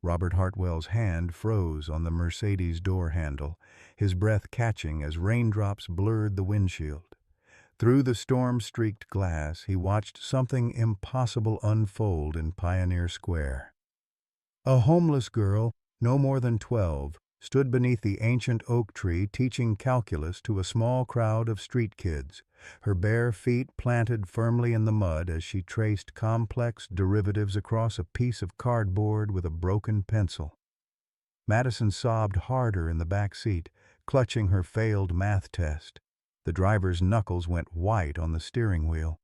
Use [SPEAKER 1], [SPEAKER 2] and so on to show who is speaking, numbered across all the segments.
[SPEAKER 1] Robert Hartwell's hand froze on the Mercedes door handle, his breath catching as raindrops blurred the windshield. Through the storm-streaked glass, he watched something impossible unfold in Pioneer Square. A homeless girl, no more than 12, stood beneath the ancient oak tree teaching calculus to a small crowd of street kids, her bare feet planted firmly in the mud as she traced complex derivatives across a piece of cardboard with a broken pencil. Madison sobbed harder in the back seat, clutching her failed math test. The driver's knuckles went white on the steering wheel.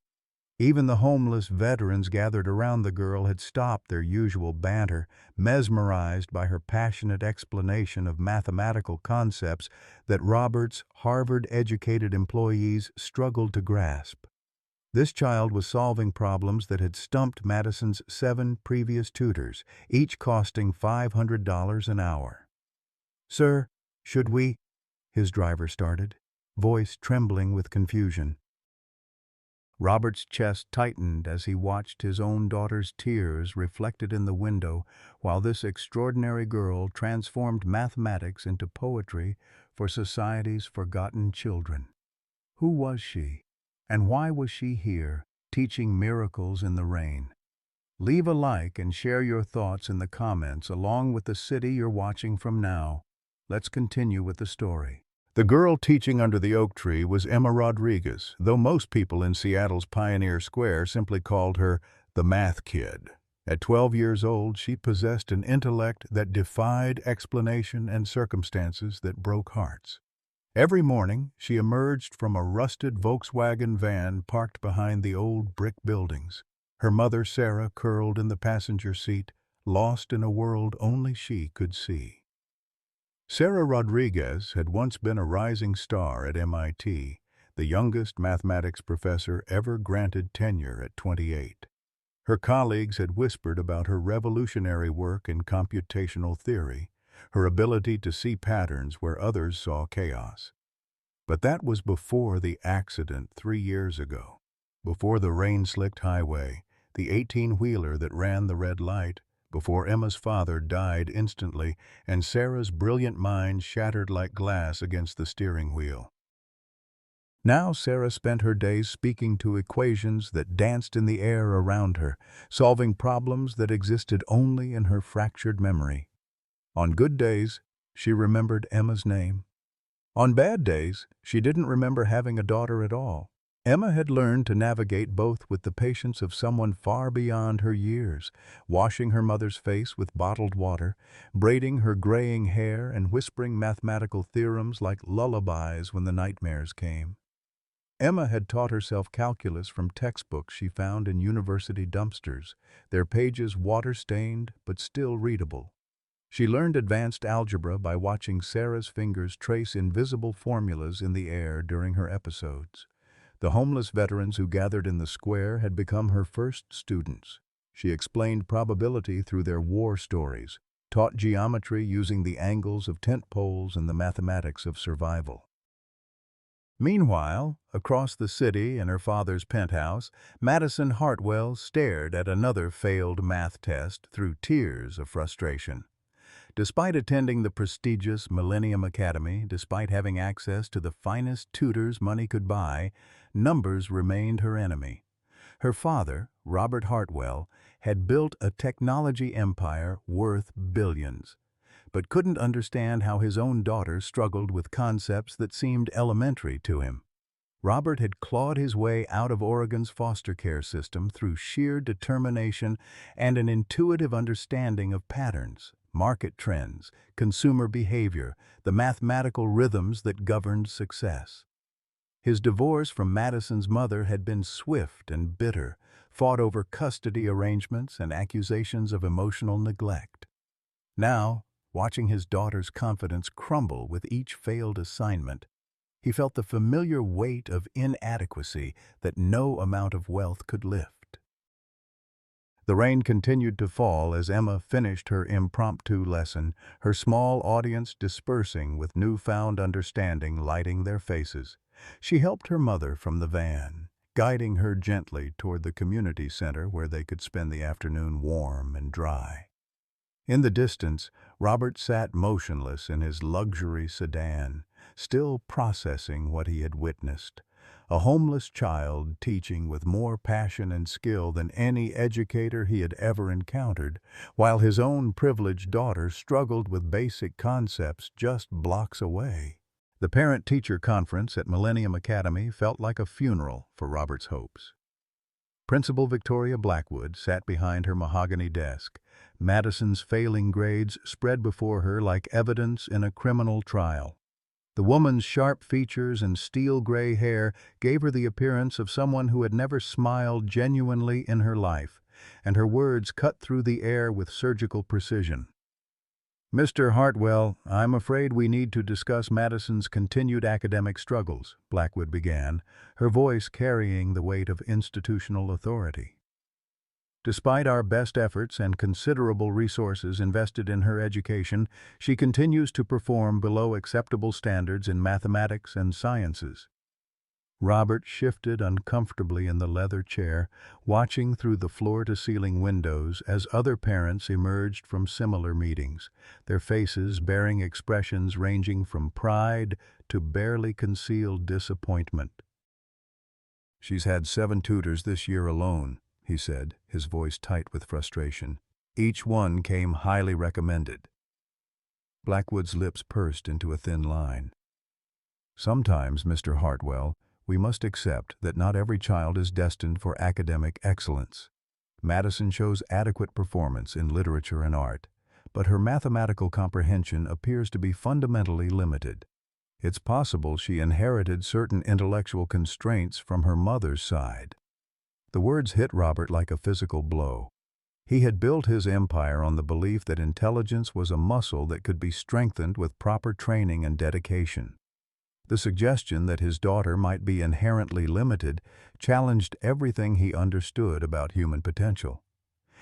[SPEAKER 1] Even the homeless veterans gathered around the girl had stopped their usual banter, mesmerized by her passionate explanation of mathematical concepts that Robert's Harvard-educated employees struggled to grasp. This child was solving problems that had stumped Madison's 7 previous tutors, each costing $500 an hour. "Sir, should we?" his driver started, voice trembling with confusion. Robert's chest tightened as he watched his own daughter's tears reflected in the window while this extraordinary girl transformed mathematics into poetry for society's forgotten children. Who was she? And why was she here, teaching miracles in the rain? Leave a like and share your thoughts in the comments along with the city you're watching from now. Let's continue with the story. The girl teaching under the oak tree was Emma Rodriguez, though most people in Seattle's Pioneer Square simply called her the Math Kid. At 12 years old, she possessed an intellect that defied explanation and circumstances that broke hearts. Every morning, she emerged from a rusted Volkswagen van parked behind the old brick buildings. Her mother, Sarah, curled in the passenger seat, lost in a world only she could see. Sarah Rodriguez had once been a rising star at MIT, the youngest mathematics professor ever granted tenure at 28. Her colleagues had whispered about her revolutionary work in computational theory, her ability to see patterns where others saw chaos. But that was before the accident 3 years ago, before the rain-slicked highway, the 18-wheeler that ran the red light, before Emma's father died instantly and Sarah's brilliant mind shattered like glass against the steering wheel. Now Sarah spent her days speaking to equations that danced in the air around her, solving problems that existed only in her fractured memory. On good days, she remembered Emma's name. On bad days, she didn't remember having a daughter at all. Emma had learned to navigate both with the patience of someone far beyond her years, washing her mother's face with bottled water, braiding her graying hair and whispering mathematical theorems like lullabies when the nightmares came. Emma had taught herself calculus from textbooks she found in university dumpsters, their pages water-stained but still readable. She learned advanced algebra by watching Sarah's fingers trace invisible formulas in the air during her episodes. The homeless veterans who gathered in the square had become her first students. She explained probability through their war stories, taught geometry using the angles of tent poles and the mathematics of survival. Meanwhile, across the city in her father's penthouse, Madison Hartwell stared at another failed math test through tears of frustration. Despite attending the prestigious Millennium Academy, despite having access to the finest tutors money could buy, numbers remained her enemy. Her father, Robert Hartwell, had built a technology empire worth billions, but couldn't understand how his own daughter struggled with concepts that seemed elementary to him. Robert had clawed his way out of Oregon's foster care system through sheer determination and an intuitive understanding of patterns, market trends, consumer behavior, the mathematical rhythms that governed success. His divorce from Madison's mother had been swift and bitter, fought over custody arrangements and accusations of emotional neglect. Now, watching his daughter's confidence crumble with each failed assignment, he felt the familiar weight of inadequacy that no amount of wealth could lift. The rain continued to fall as Emma finished her impromptu lesson, her small audience dispersing with newfound understanding lighting their faces. She helped her mother from the van, guiding her gently toward the community center where they could spend the afternoon warm and dry. In the distance, Robert sat motionless in his luxury sedan, still processing what he had witnessed. A homeless child teaching with more passion and skill than any educator he had ever encountered, while his own privileged daughter struggled with basic concepts just blocks away. The parent-teacher conference at Millennium Academy felt like a funeral for Robert's hopes. Principal Victoria Blackwood sat behind her mahogany desk. Madison's failing grades spread before her like evidence in a criminal trial. The woman's sharp features and steel-gray hair gave her the appearance of someone who had never smiled genuinely in her life, and her words cut through the air with surgical precision. "Mr. Hartwell, I'm afraid we need to discuss Madison's continued academic struggles," Blackwood began, her voice carrying the weight of institutional authority. "Despite our best efforts and considerable resources invested in her education, she continues to perform below acceptable standards in mathematics and sciences." Robert shifted uncomfortably in the leather chair, watching through the floor-to-ceiling windows as other parents emerged from similar meetings, their faces bearing expressions ranging from pride to barely concealed disappointment. "She's had 7 tutors this year alone," he said, his voice tight with frustration. "Each one came highly recommended." Blackwood's lips pursed into a thin line. "Sometimes, Mr. Hartwell, we must accept that not every child is destined for academic excellence. Madison shows adequate performance in literature and art, but her mathematical comprehension appears to be fundamentally limited. It's possible she inherited certain intellectual constraints from her mother's side." The words hit Robert like a physical blow. He had built his empire on the belief that intelligence was a muscle that could be strengthened with proper training and dedication. The suggestion that his daughter might be inherently limited challenged everything he understood about human potential.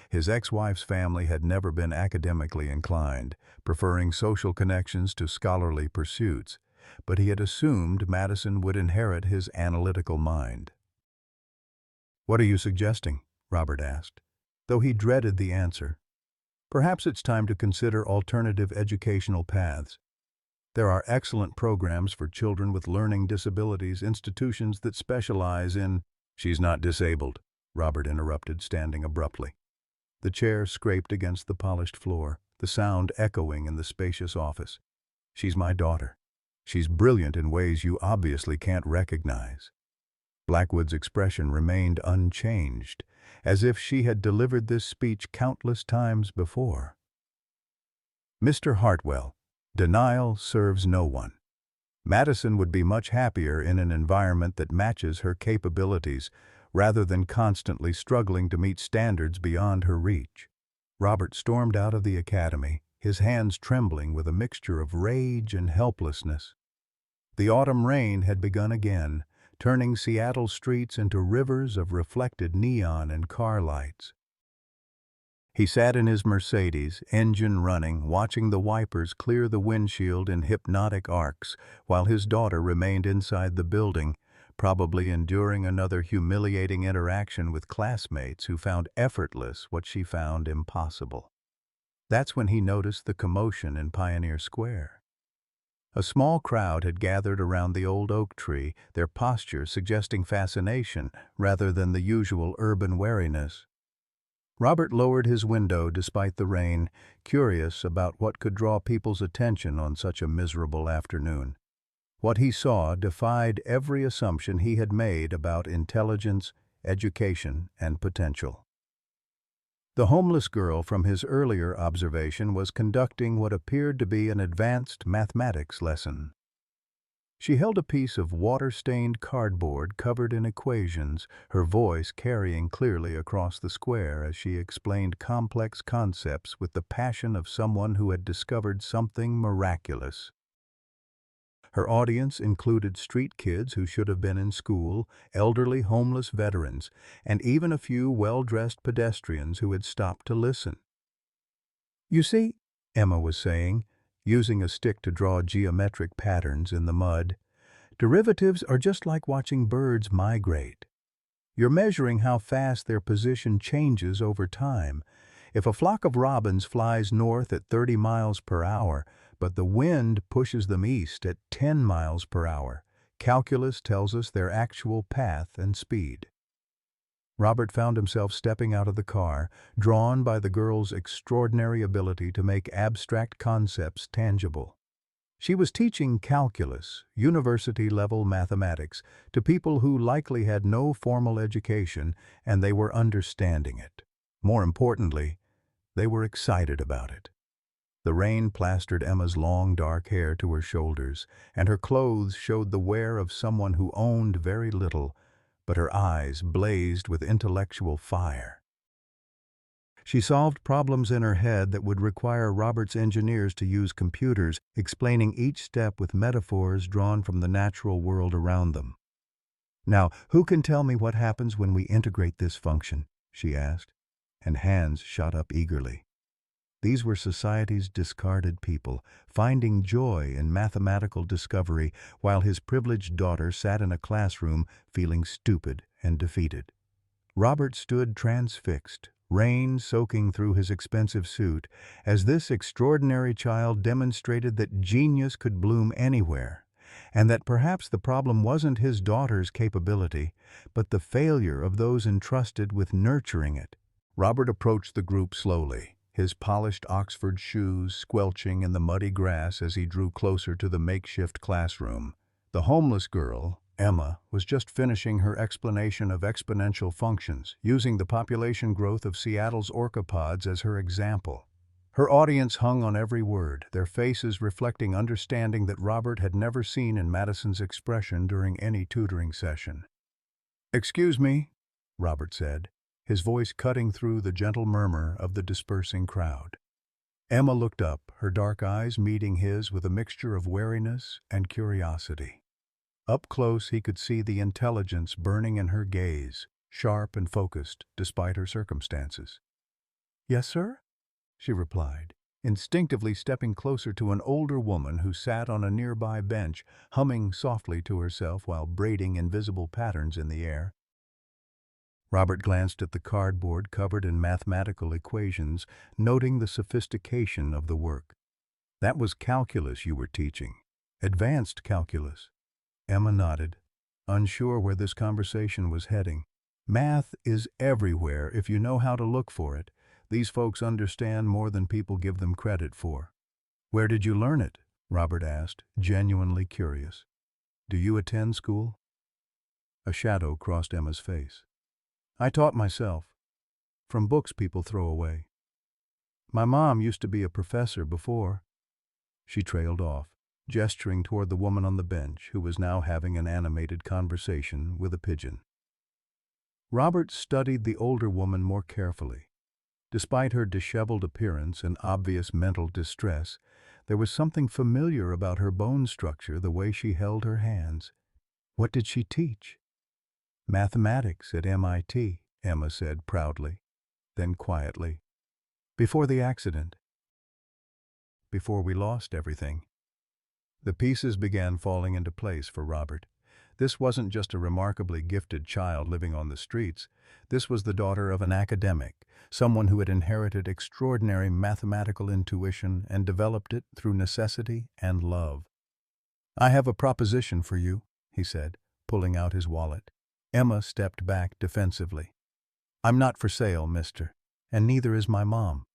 [SPEAKER 1] His ex-wife's family had never been academically inclined, preferring social connections to scholarly pursuits, but he had assumed Madison would inherit his analytical mind. "What are you suggesting?" Robert asked, though he dreaded the answer. "Perhaps it's time to consider alternative educational paths. There are excellent programs for children with learning disabilities, institutions that specialize in—" "She's not disabled," Robert interrupted, standing abruptly. The chair scraped against the polished floor, the sound echoing in the spacious office. "She's my daughter. She's brilliant in ways you obviously can't recognize." Blackwood's expression remained unchanged, as if she had delivered this speech countless times before. "Mr. Hartwell, denial serves no one. Madison would be much happier in an environment that matches her capabilities, rather than constantly struggling to meet standards beyond her reach." Robert stormed out of the academy, his hands trembling with a mixture of rage and helplessness. The autumn rain had begun again, turning Seattle streets into rivers of reflected neon and car lights. He sat in his Mercedes, engine running, watching the wipers clear the windshield in hypnotic arcs, while his daughter remained inside the building, probably enduring another humiliating interaction with classmates who found effortless what she found impossible. That's when he noticed the commotion in Pioneer Square. A small crowd had gathered around the old oak tree, their posture suggesting fascination rather than the usual urban wariness. Robert lowered his window despite the rain, curious about what could draw people's attention on such a miserable afternoon. What he saw defied every assumption he had made about intelligence, education, and potential. The homeless girl from his earlier observation was conducting what appeared to be an advanced mathematics lesson. She held a piece of water-stained cardboard covered in equations, her voice carrying clearly across the square as she explained complex concepts with the passion of someone who had discovered something miraculous. Her audience included street kids who should have been in school, elderly homeless veterans, and even a few well-dressed pedestrians who had stopped to listen. "You see," Emma was saying, using a stick to draw geometric patterns in the mud, "derivatives are just like watching birds migrate. You're measuring how fast their position changes over time. If a flock of robins flies north at 30 miles per hour, but the wind pushes them east at 10 miles per hour, calculus tells us their actual path and speed. Robert found himself stepping out of the car, drawn by the girl's extraordinary ability to make abstract concepts tangible. She was teaching calculus, university-level mathematics, to people who likely had no formal education, and they were understanding it. More importantly, they were excited about it. The rain plastered Emma's long dark hair to her shoulders, and her clothes showed the wear of someone who owned very little, but her eyes blazed with intellectual fire. She solved problems in her head that would require Robert's engineers to use computers, explaining each step with metaphors drawn from the natural world around them. "Now, who can tell me what happens when we integrate this function?" she asked, and hands shot up eagerly. These were society's discarded people, finding joy in mathematical discovery while his privileged daughter sat in a classroom feeling stupid and defeated. Robert stood transfixed, rain soaking through his expensive suit, as this extraordinary child demonstrated that genius could bloom anywhere, and that perhaps the problem wasn't his daughter's capability, but the failure of those entrusted with nurturing it. Robert approached the group slowly, his polished Oxford shoes squelching in the muddy grass as he drew closer to the makeshift classroom. The homeless girl, Emma, was just finishing her explanation of exponential functions, using the population growth of Seattle's orcapods as her example. Her audience hung on every word, their faces reflecting understanding that Robert had never seen in Madison's expression during any tutoring session. "Excuse me," Robert said, his voice cutting through the gentle murmur of the dispersing crowd. Emma looked up, her dark eyes meeting his with a mixture of wariness and curiosity. Up close he could see the intelligence burning in her gaze, sharp and focused despite her circumstances. "Yes, sir?" she replied, instinctively stepping closer to an older woman who sat on a nearby bench, humming softly to herself while braiding invisible patterns in the air. Robert glanced at the cardboard covered in mathematical equations, noting the sophistication of the work. "That was calculus you were teaching. Advanced calculus." Emma nodded, unsure where this conversation was heading. "Math is everywhere if you know how to look for it. These folks understand more than people give them credit for." "Where did you learn it?" Robert asked, genuinely curious. "Do you attend school?" A shadow crossed Emma's face. "I taught myself, from books people throw away. My mom used to be a professor before." She trailed off, gesturing toward the woman on the bench who was now having an animated conversation with a pigeon. Robert studied the older woman more carefully. Despite her disheveled appearance and obvious mental distress, there was something familiar about her bone structure, the way she held her hands. "What did she teach?" "Mathematics at MIT, Emma said proudly, then quietly. "Before the accident. Before we lost everything." The pieces began falling into place for Robert. This wasn't just a remarkably gifted child living on the streets. This was the daughter of an academic, someone who had inherited extraordinary mathematical intuition and developed it through necessity and love. "I have a proposition for you," he said, pulling out his wallet. Emma stepped back defensively. "I'm not for sale, mister, and neither is my mom."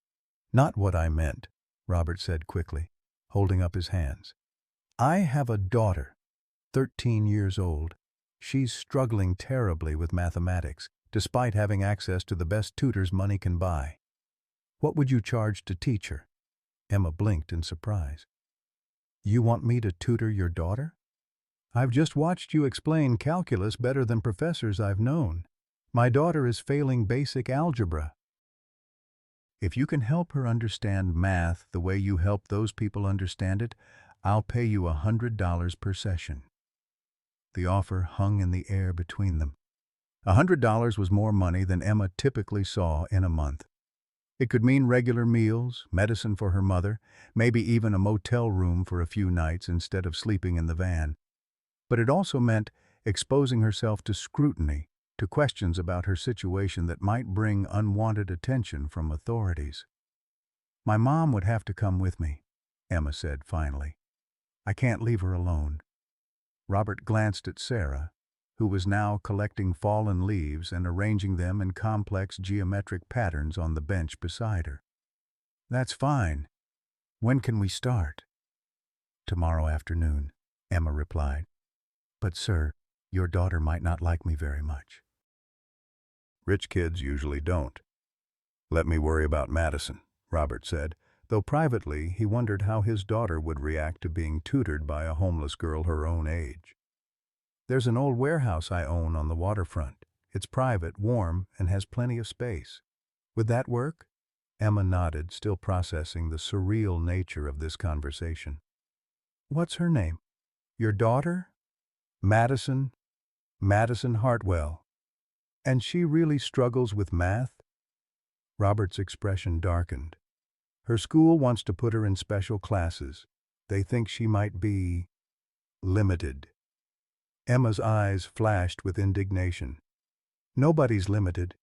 [SPEAKER 1] "Not what I meant," Robert said quickly, holding up his hands. "I have a daughter, 13 years old. She's struggling terribly with mathematics, despite having access to the best tutors money can buy. What would you charge to teach her?" Emma blinked in surprise. "You want me to tutor your daughter? I've just watched you explain calculus better than professors I've known. My daughter is failing basic algebra." "If you can help her understand math the way you help those people understand it, I'll pay you $100 per session." The offer hung in the air between them. $100 was more money than Emma typically saw in a month. It could mean regular meals, medicine for her mother, maybe even a motel room for a few nights instead of sleeping in the van. But it also meant exposing herself to scrutiny, to questions about her situation that might bring unwanted attention from authorities. "My mom would have to come with me," Emma said finally. "I can't leave her alone." Robert glanced at Sarah, who was now collecting fallen leaves and arranging them in complex geometric patterns on the bench beside her. "That's fine. When can we start?" "Tomorrow afternoon," Emma replied. "But, sir, your daughter might not like me very much." "Rich kids usually don't. Let me worry about Madison," Robert said, though privately he wondered how his daughter would react to being tutored by a homeless girl her own age. "There's an old warehouse I own on the waterfront. It's private, warm, and has plenty of space. Would that work?" Emma nodded, still processing the surreal nature of this conversation. "What's her name?" "Your daughter?" "Madison. Madison Hartwell. And she really struggles with math?" Robert's expression darkened. "Her school wants to put her in special classes. They think she might be limited." Emma's eyes flashed with indignation. "Nobody's limited.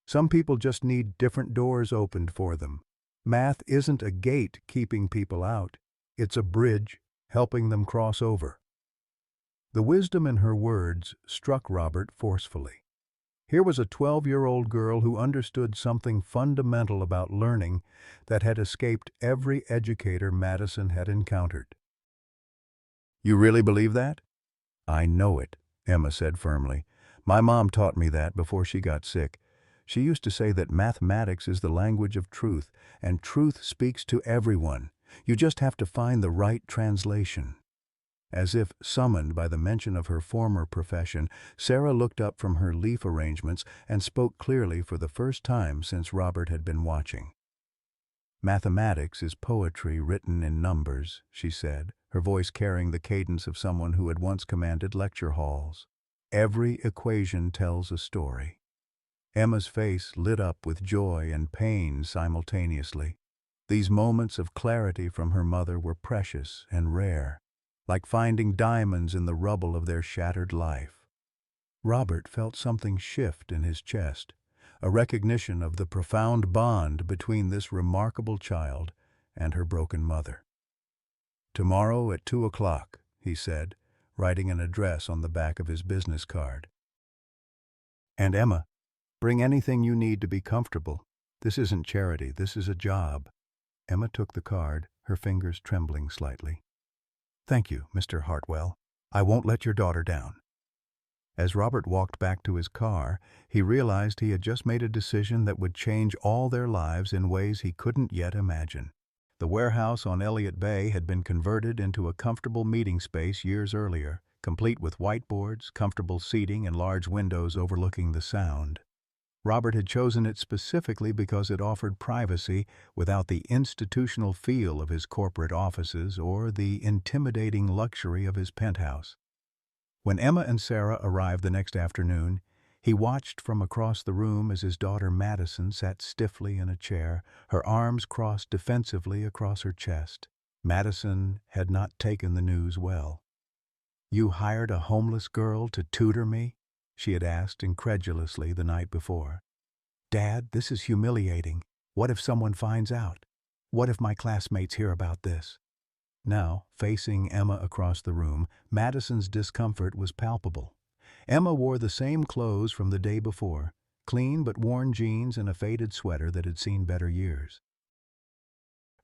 [SPEAKER 1] Some people just need different doors opened for them. Math isn't a gate keeping people out. It's a bridge helping them cross over." The wisdom in her words struck Robert forcefully. Here was a 12-year-old girl who understood something fundamental about learning that had escaped every educator Madison had encountered. "You really believe that?" "I know it," Emma said firmly. "My mom taught me that before she got sick. She used to say that mathematics is the language of truth, and truth speaks to everyone. You just have to find the right translation." As if summoned by the mention of her former profession, Sarah looked up from her leaf arrangements and spoke clearly for the first time since Robert had been watching. "Mathematics is poetry written in numbers," she said, her voice carrying the cadence of someone who had once commanded lecture halls. "Every equation tells a story." Emma's face lit up with joy and pain simultaneously. These moments of clarity from her mother were precious and rare, like finding diamonds in the rubble of their shattered life. Robert felt something shift in his chest, a recognition of the profound bond between this remarkable child and her broken mother. "Tomorrow at 2 o'clock, he said, writing an address on the back of his business card. "And Emma, bring anything you need to be comfortable. This isn't charity, this is a job." Emma took the card, her fingers trembling slightly. "Thank you, Mr. Hartwell. I won't let your daughter down." As Robert walked back to his car, he realized he had just made a decision that would change all their lives in ways he couldn't yet imagine. The warehouse on Elliott Bay had been converted into a comfortable meeting space years earlier, complete with whiteboards, comfortable seating, and large windows overlooking the Sound. Robert had chosen it specifically because it offered privacy without the institutional feel of his corporate offices or the intimidating luxury of his penthouse. When Emma and Sarah arrived the next afternoon, he watched from across the room as his daughter Madison sat stiffly in a chair, her arms crossed defensively across her chest. Madison had not taken the news well. "You hired a homeless girl to tutor me?" she had asked incredulously the night before. "Dad, this is humiliating. What if someone finds out? What if my classmates hear about this?" Now, facing Emma across the room, Madison's discomfort was palpable. Emma wore the same clothes from the day before, clean but worn jeans and a faded sweater that had seen better years.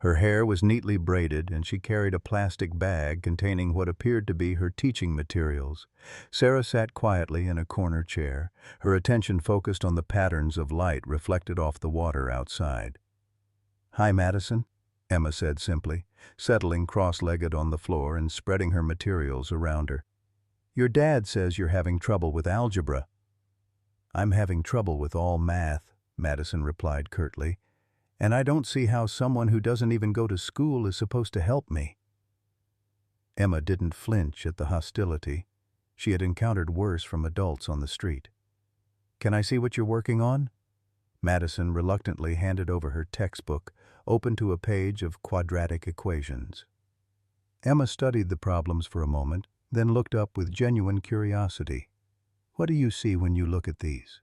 [SPEAKER 1] Her hair was neatly braided, and she carried a plastic bag containing what appeared to be her teaching materials. Sarah sat quietly in a corner chair, her attention focused on the patterns of light reflected off the water outside. "Hi, Madison," Emma said simply, settling cross-legged on the floor and spreading her materials around her. "Your dad says you're having trouble with algebra." "I'm having trouble with all math," Madison replied curtly, "and I don't see how someone who doesn't even go to school is supposed to help me." Emma didn't flinch at the hostility. She had encountered worse from adults on the street. "Can I see what you're working on?" Madison reluctantly handed over her textbook, open to a page of quadratic equations. Emma studied the problems for a moment, then looked up with genuine curiosity. What do you see when you look at these?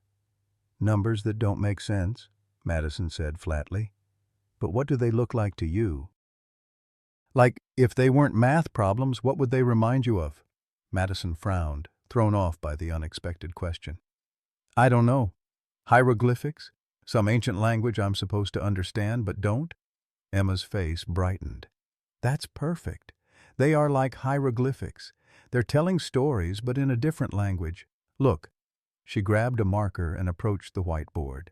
[SPEAKER 1] Numbers that don't make sense, Madison said flatly. But what do they look like to you? Like, if they weren't math problems, what would they remind you of? Madison frowned, thrown off by the unexpected question. I don't know. Hieroglyphics? Some ancient language I'm supposed to understand but don't? Emma's face brightened. That's perfect. They are like hieroglyphics. They're telling stories but in a different language. Look. She grabbed a marker and approached the whiteboard.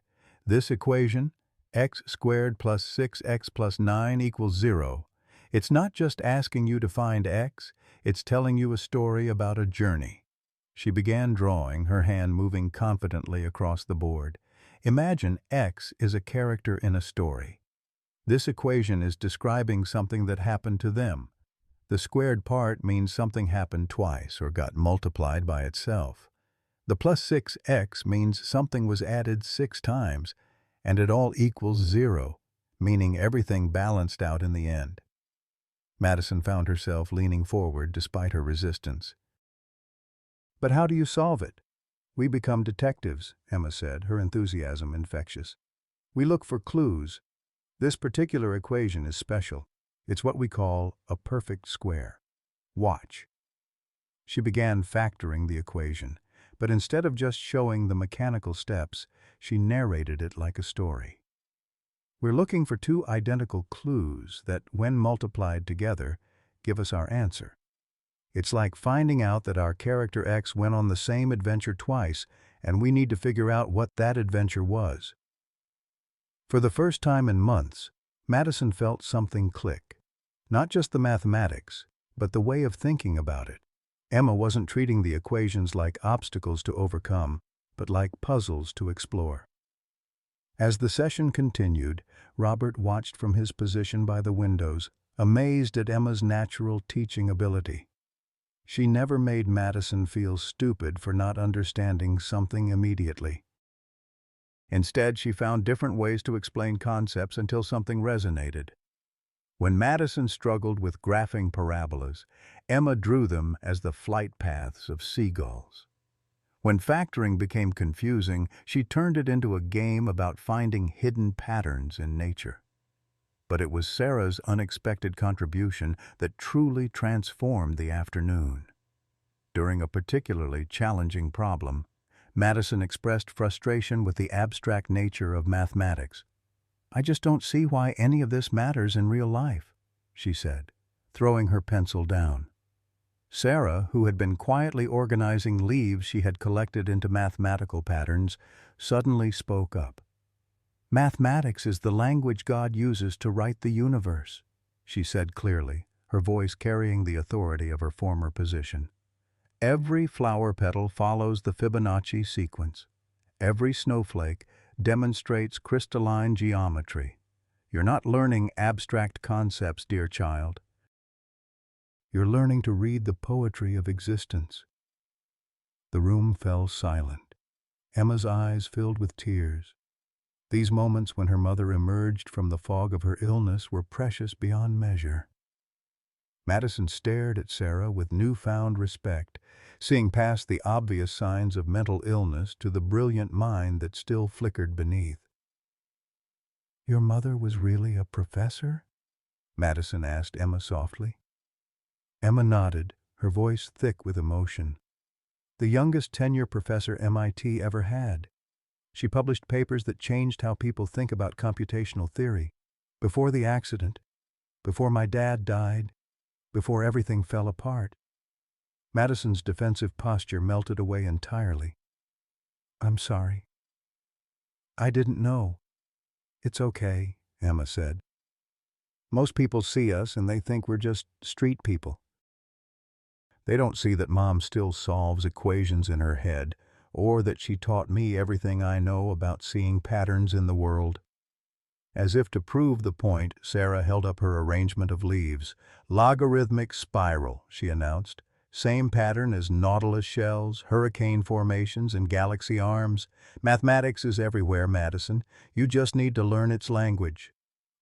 [SPEAKER 1] This equation, x squared plus 6x plus 9 equals 0. It's not just asking you to find x, it's telling you a story about a journey. She began drawing, her hand moving confidently across the board. Imagine x is a character in a story. This equation is describing something that happened to them. The squared part means something happened twice or got multiplied by itself. The plus 6x means something was added 6 times, and it all equals 0, meaning everything balanced out in the end. Madison found herself leaning forward despite her resistance. But how do you solve it? We become detectives, Emma said, her enthusiasm infectious. We look for clues. This particular equation is special. It's what we call a perfect square. Watch. She began factoring the equation, but instead of just showing the mechanical steps, she narrated it like a story. We're looking for 2 identical clues that, when multiplied together, give us our answer. It's like finding out that our character X went on the same adventure twice, and we need to figure out what that adventure was. For the first time in months, Madison felt something click. Not just the mathematics, but the way of thinking about it. Emma wasn't treating the equations like obstacles to overcome, but like puzzles to explore. As the session continued, Robert watched from his position by the windows, amazed at Emma's natural teaching ability. She never made Madison feel stupid for not understanding something immediately. Instead, she found different ways to explain concepts until something resonated. When Madison struggled with graphing parabolas, Emma drew them as the flight paths of seagulls. When factoring became confusing, she turned it into a game about finding hidden patterns in nature. But it was Sarah's unexpected contribution that truly transformed the afternoon. During a particularly challenging problem, Madison expressed frustration with the abstract nature of mathematics. I just don't see why any of this matters in real life, she said, throwing her pencil down. Sarah, who had been quietly organizing leaves she had collected into mathematical patterns, suddenly spoke up. Mathematics is the language God uses to write the universe, she said clearly, her voice carrying the authority of her former position. Every flower petal follows the Fibonacci sequence. Every snowflake demonstrates crystalline geometry. You're not learning abstract concepts, dear child. You're learning to read the poetry of existence. The room fell silent. Emma's eyes filled with tears. These moments when her mother emerged from the fog of her illness were precious beyond measure. Madison stared at Sarah with newfound respect, seeing past the obvious signs of mental illness to the brilliant mind that still flickered beneath. Your mother was really a professor? Madison asked Emma softly. Emma nodded, her voice thick with emotion. The youngest tenure professor MIT ever had. She published papers that changed how people think about computational theory. Before the accident, before my dad died, before everything fell apart. Madison's defensive posture melted away entirely. I'm sorry. I didn't know. It's okay, Emma said. Most people see us and they think we're just street people. They don't see that Mom still solves equations in her head, or that she taught me everything I know about seeing patterns in the world. As if to prove the point, Sarah held up her arrangement of leaves. Logarithmic spiral, she announced. Same pattern as nautilus shells, hurricane formations, and galaxy arms. Mathematics is everywhere, Madison. You just need to learn its language.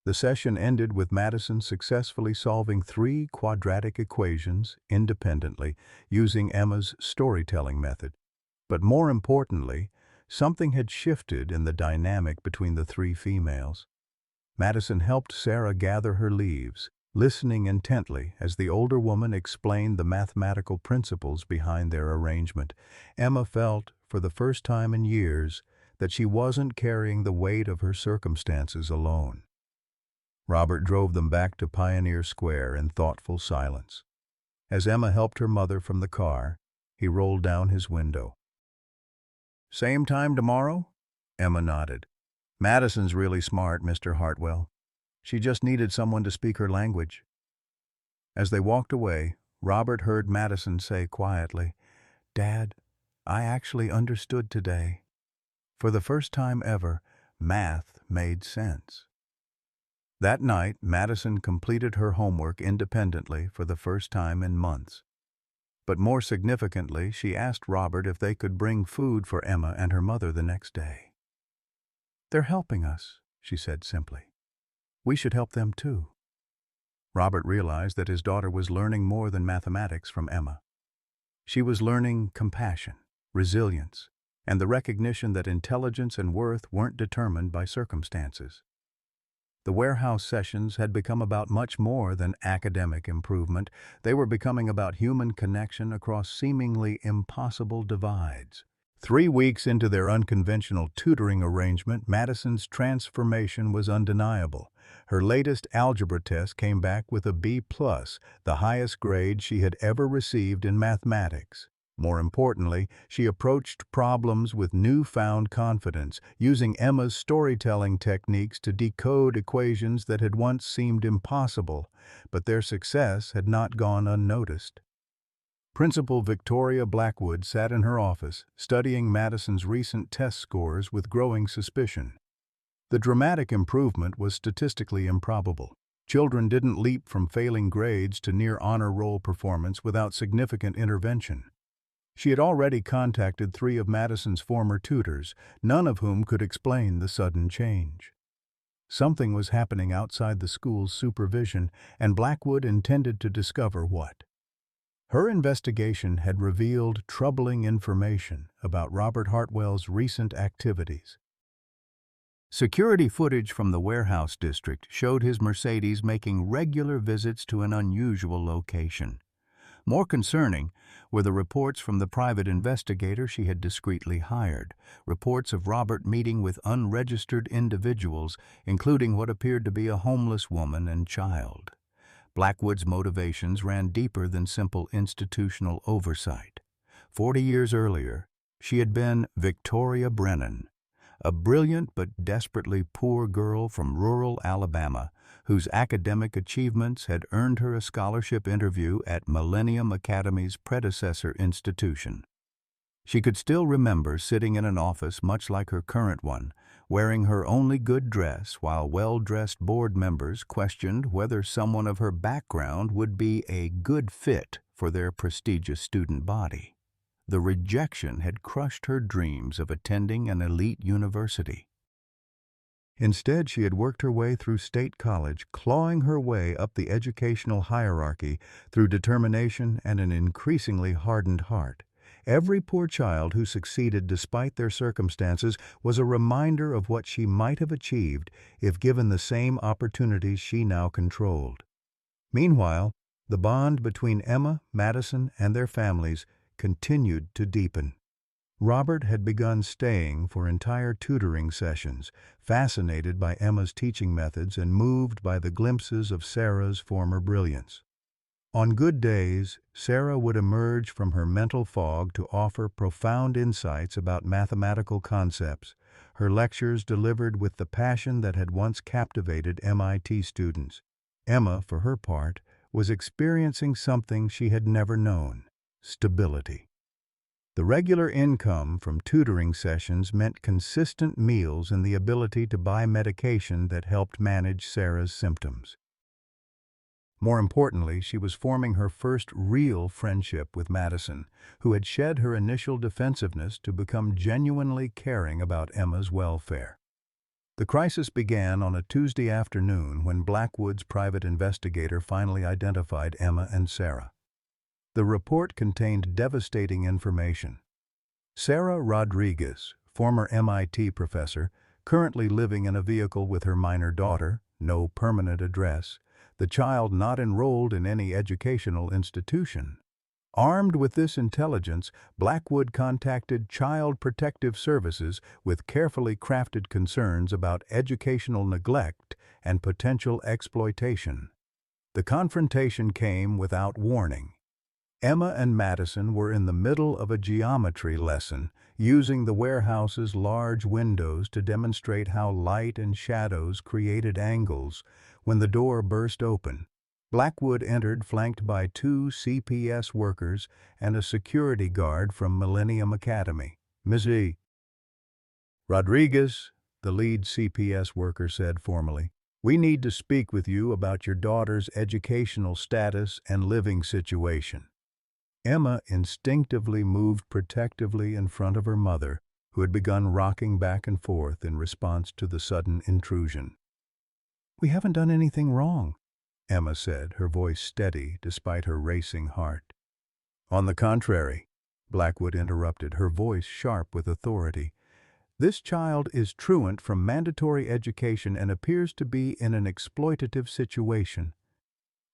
[SPEAKER 1] The session ended with Madison successfully solving 3 quadratic equations independently using Emma's storytelling method. But more importantly, something had shifted in the dynamic between the three females. Madison helped Sarah gather her leaves, listening intently as the older woman explained the mathematical principles behind their arrangement. Emma felt, for the first time in years, that she wasn't carrying the weight of her circumstances alone. Robert drove them back to Pioneer Square in thoughtful silence. As Emma helped her mother from the car, he rolled down his window. "Same time tomorrow?" Emma nodded. "Madison's really smart, Mr. Hartwell. She just needed someone to speak her language." As they walked away, Robert heard Madison say quietly, "Dad, I actually understood today. For the first time ever, math made sense." That night, Madison completed her homework independently for the first time in months. But more significantly, she asked Robert if they could bring food for Emma and her mother the next day. "They're helping us," she said simply. "We should help them too." Robert realized that his daughter was learning more than mathematics from Emma. She was learning compassion, resilience, and the recognition that intelligence and worth weren't determined by circumstances. The warehouse sessions had become about much more than academic improvement. They were becoming about human connection across seemingly impossible divides. 3 weeks into their unconventional tutoring arrangement, Madison's transformation was undeniable. Her latest algebra test came back with a B+, the highest grade she had ever received in mathematics. More importantly, she approached problems with newfound confidence, using Emma's storytelling techniques to decode equations that had once seemed impossible, but their success had not gone unnoticed. Principal Victoria Blackwood sat in her office, studying Madison's recent test scores with growing suspicion. The dramatic improvement was statistically improbable. Children didn't leap from failing grades to near honor roll performance without significant intervention. She had already contacted 3 of Madison's former tutors, none of whom could explain the sudden change. Something was happening outside the school's supervision, and Blackwood intended to discover what. Her investigation had revealed troubling information about Robert Hartwell's recent activities. Security footage from the warehouse district showed his Mercedes making regular visits to an unusual location. More concerning were the reports from the private investigator she had discreetly hired, reports of Robert meeting with unregistered individuals, including what appeared to be a homeless woman and child. Blackwood's motivations ran deeper than simple institutional oversight. 40 years earlier, she had been Victoria Brennan, a brilliant but desperately poor girl from rural Alabama, whose academic achievements had earned her a scholarship interview at Millennium Academy's predecessor institution. She could still remember sitting in an office much like her current one, wearing her only good dress while well-dressed board members questioned whether someone of her background would be a good fit for their prestigious student body. The rejection had crushed her dreams of attending an elite university. Instead, she had worked her way through state college, clawing her way up the educational hierarchy through determination and an increasingly hardened heart. Every poor child who succeeded despite their circumstances was a reminder of what she might have achieved if given the same opportunities she now controlled. Meanwhile, the bond between Emma, Madison, and their families continued to deepen. Robert had begun staying for entire tutoring sessions, fascinated by Emma's teaching methods and moved by the glimpses of Sarah's former brilliance. On good days, Sarah would emerge from her mental fog to offer profound insights about mathematical concepts, her lectures delivered with the passion that had once captivated MIT students. Emma, for her part, was experiencing something she had never known: stability. The regular income from tutoring sessions meant consistent meals and the ability to buy medication that helped manage Sarah's symptoms. More importantly, she was forming her first real friendship with Madison, who had shed her initial defensiveness to become genuinely caring about Emma's welfare. The crisis began on a Tuesday afternoon when Blackwood's private investigator finally identified Emma and Sarah. The report contained devastating information. Sarah Rodriguez, former MIT professor, currently living in a vehicle with her minor daughter, no permanent address, the child not enrolled in any educational institution. Armed with this intelligence, Blackwood contacted Child Protective Services with carefully crafted concerns about educational neglect and potential exploitation. The confrontation came without warning. Emma and Madison were in the middle of a geometry lesson, using the warehouse's large windows to demonstrate how light and shadows created angles, when the door burst open. Blackwood entered flanked by two CPS workers and a security guard from Millennium Academy. "Mrs. Rodriguez," the lead CPS worker said formally, "we need to speak with you about your daughter's educational status and living situation." Emma instinctively moved protectively in front of her mother, who had begun rocking back and forth in response to the sudden intrusion. "We haven't done anything wrong," Emma said, her voice steady despite her racing heart. "On the contrary," Blackwood interrupted, her voice sharp with authority. "This child is truant from mandatory education and appears to be in an exploitative situation."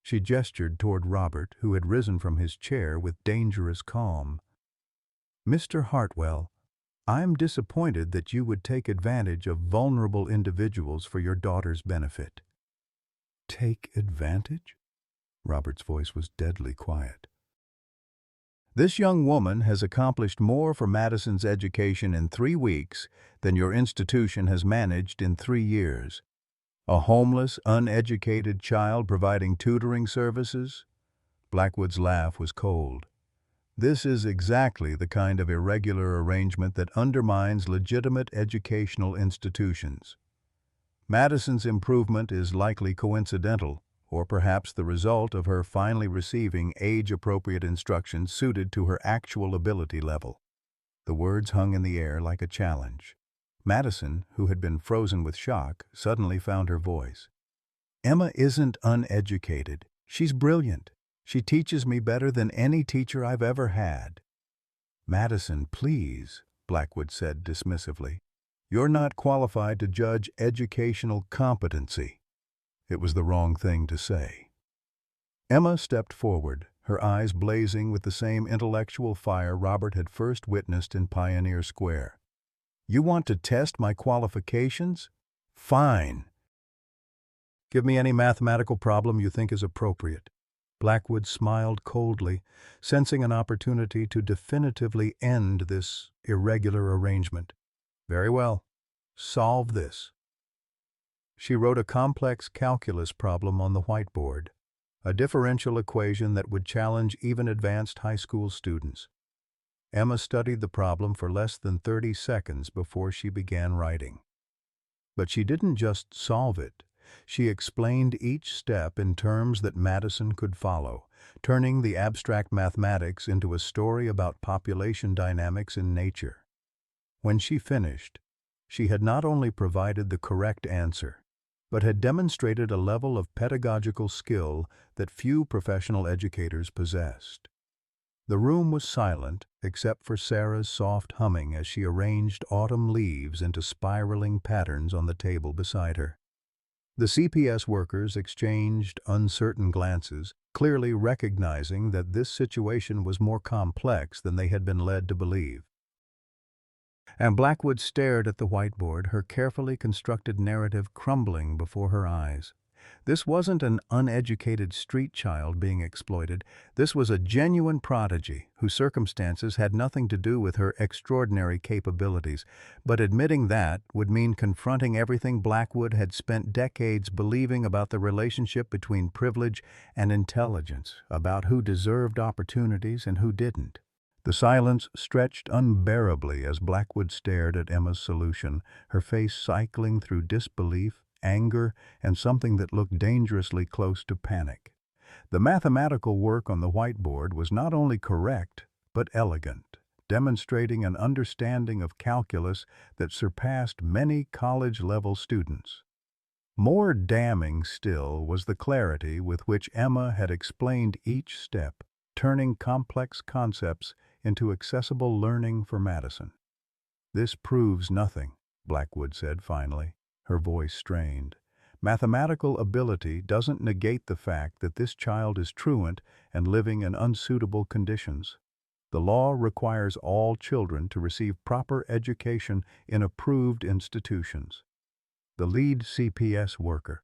[SPEAKER 1] She gestured toward Robert, who had risen from his chair with dangerous calm. "Mr. Hartwell, I'm disappointed that you would take advantage of vulnerable individuals for your daughter's benefit." "Take advantage?" Robert's voice was deadly quiet. "This young woman has accomplished more for Madison's education in 3 weeks than your institution has managed in 3 years. A homeless, uneducated child providing tutoring services?" Blackwood's laugh was cold. "This is exactly the kind of irregular arrangement that undermines legitimate educational institutions. Madison's improvement is likely coincidental, or perhaps the result of her finally receiving age-appropriate instruction suited to her actual ability level." The words hung in the air like a challenge. Madison, who had been frozen with shock, suddenly found her voice. "Emma isn't uneducated. She's brilliant. She teaches me better than any teacher I've ever had." "Madison, please," Blackwood said dismissively. "You're not qualified to judge educational competency." It was the wrong thing to say. Emma stepped forward, her eyes blazing with the same intellectual fire Robert had first witnessed in Pioneer Square. "You want to test my qualifications? Fine. Give me any mathematical problem you think is appropriate." Blackwood smiled coldly, sensing an opportunity to definitively end this irregular arrangement. "Very well. Solve this." She wrote a complex calculus problem on the whiteboard, a differential equation that would challenge even advanced high school students. Emma studied the problem for less than 30 seconds before she began writing. But she didn't just solve it. She explained each step in terms that Madison could follow, turning the abstract mathematics into a story about population dynamics in nature. When she finished, she had not only provided the correct answer, but had demonstrated a level of pedagogical skill that few professional educators possessed. The room was silent, except for Sarah's soft humming as she arranged autumn leaves into spiraling patterns on the table beside her. The CPS workers exchanged uncertain glances, clearly recognizing that this situation was more complex than they had been led to believe. And Blackwood stared at the whiteboard, her carefully constructed narrative crumbling before her eyes. This wasn't an uneducated street child being exploited. This was a genuine prodigy whose circumstances had nothing to do with her extraordinary capabilities. But admitting that would mean confronting everything Blackwood had spent decades believing about the relationship between privilege and intelligence, about who deserved opportunities and who didn't. The silence stretched unbearably as Blackwood stared at Emma's solution, her face cycling through disbelief, anger, and something that looked dangerously close to panic. The mathematical work on the whiteboard was not only correct, but elegant, demonstrating an understanding of calculus that surpassed many college-level students. More damning still was the clarity with which Emma had explained each step, turning complex concepts into accessible learning for Madison. "This proves nothing," Blackwood said finally, her voice strained. "Mathematical ability doesn't negate the fact that this child is truant and living in unsuitable conditions. The law requires all children to receive proper education in approved institutions." The lead CPS worker,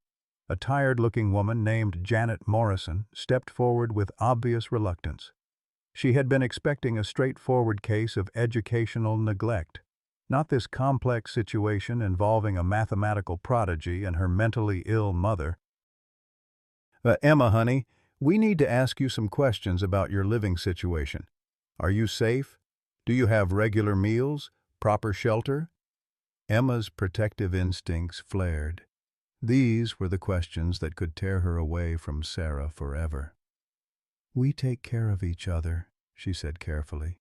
[SPEAKER 1] a tired-looking woman named Janet Morrison, stepped forward with obvious reluctance. She had been expecting a straightforward case of educational neglect, not this complex situation involving a mathematical prodigy and her mentally ill mother. Emma, honey, we need to ask you some questions about your living situation. Are you safe? Do you have regular meals? Proper shelter?" Emma's protective instincts flared. These were the questions that could tear her away from Sarah forever. "We take care of each other," she said carefully.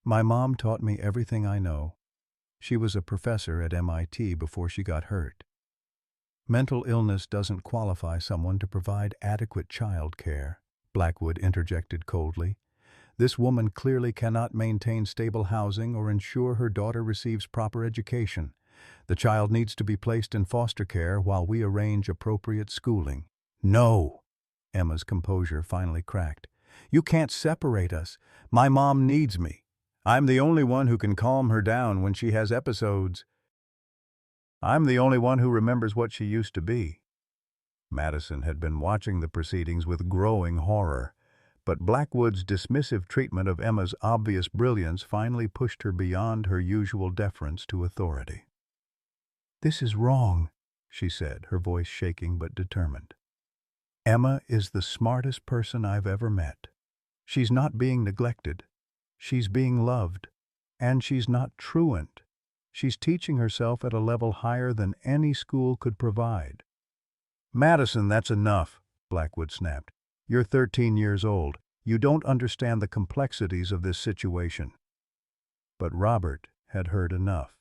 [SPEAKER 1] "My mom taught me everything I know. She was a professor at MIT before she got hurt. Mental illness doesn't qualify someone to provide adequate child care," Blackwood interjected coldly. "This woman clearly cannot maintain stable housing or ensure her daughter receives proper education. The child needs to be placed in foster care while we arrange appropriate schooling." "No!" Emma's composure finally cracked. "You can't separate us. My mom needs me. I'm the only one who can calm her down when she has episodes. I'm the only one who remembers what she used to be." Madison had been watching the proceedings with growing horror, but Blackwood's dismissive treatment of Emma's obvious brilliance finally pushed her beyond her usual deference to authority. "This is wrong," she said, her voice shaking but determined. "Emma is the smartest person I've ever met. She's not being neglected. She's being loved. And she's not truant. She's teaching herself at a level higher than any school could provide." "Madison, that's enough," Blackwood snapped. "You're 13 years old. You don't understand the complexities of this situation." But Robert had heard enough.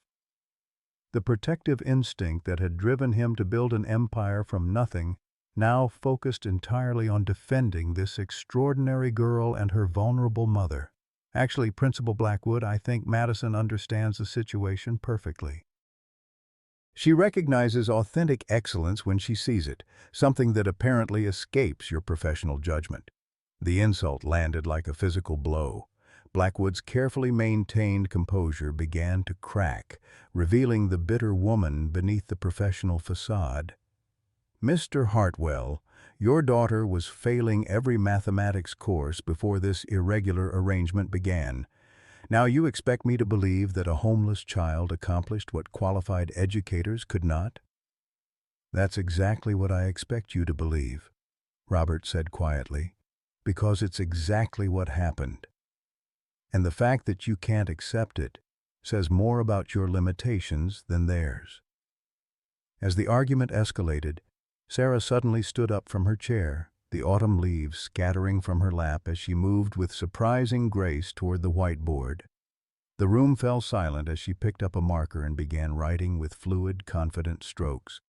[SPEAKER 1] The protective instinct that had driven him to build an empire from nothing now focused entirely on defending this extraordinary girl and her vulnerable mother. "Actually, Principal Blackwood, I think Madison understands the situation perfectly. She recognizes authentic excellence when she sees it, something that apparently escapes your professional judgment." The insult landed like a physical blow. Blackwood's carefully maintained composure began to crack, revealing the bitter woman beneath the professional facade. "Mr. Hartwell, your daughter was failing every mathematics course before this irregular arrangement began. Now you expect me to believe that a homeless child accomplished what qualified educators could not?" "That's exactly what I expect you to believe," Robert said quietly, "because it's exactly what happened. And the fact that you can't accept it says more about your limitations than theirs." As the argument escalated, Sarah suddenly stood up from her chair, the autumn leaves scattering from her lap as she moved with surprising grace toward the whiteboard. The room fell silent as she picked up a marker and began writing with fluid, confident strokes.